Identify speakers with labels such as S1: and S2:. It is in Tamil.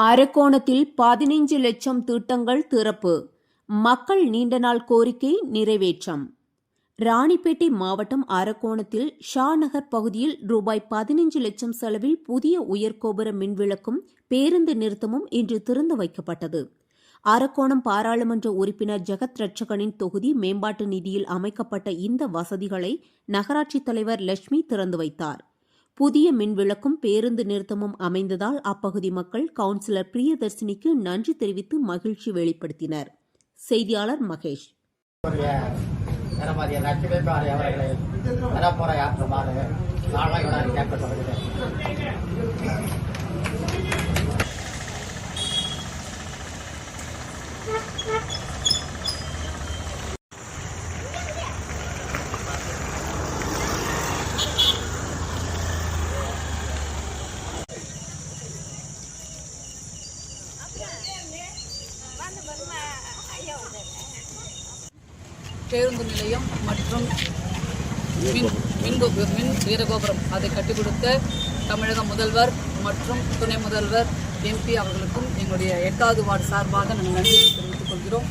S1: அரக்கோணத்தில் 15 லட்சம் திட்டங்கள் திறப்பு. மக்கள் நீண்ட நாள் கோரிக்கை நிறைவேற்றம். ராணிப்பேட்டை மாவட்டம் அரக்கோணத்தில் ஷா நகர் பகுதியில் ரூபாய் 15 லட்சம் செலவில் புதிய உயர்கோபுர மின்விளக்கும் பேருந்து நிறுத்தமும் இன்று திறந்து வைக்கப்பட்டது. அரக்கோணம் பாராளுமன்ற உறுப்பினர் ஜெகத் ரட்சகனின் தொகுதி மேம்பாட்டு நிதியில் அமைக்கப்பட்ட இந்த வசதிகளை நகராட்சித் தலைவர் லட்சுமி திறந்து வைத்தார். புதிய மின்விளக்கும் பேருந்து நிறுத்தமும் அமைந்ததால் அப்பகுதி மக்கள் கவுன்சிலர் பிரியதர்சினிக்கு நன்றி தெரிவித்து மகிழ்ச்சி வெளிப்படுத்தினர். செய்தியாளர் மகேஷ்.
S2: பேருந்து நிலையம் மற்றும் மின் வீரகோபுரம் அதை கட்டிக் கொடுத்த தமிழக முதல்வர் மற்றும் துணை முதல்வர் MP அவர்களுக்கும் எங்களுடைய 8வது வார்டு சார்பாக நாங்கள் நன்றி தெரிவித்துக் கொள்கிறோம்.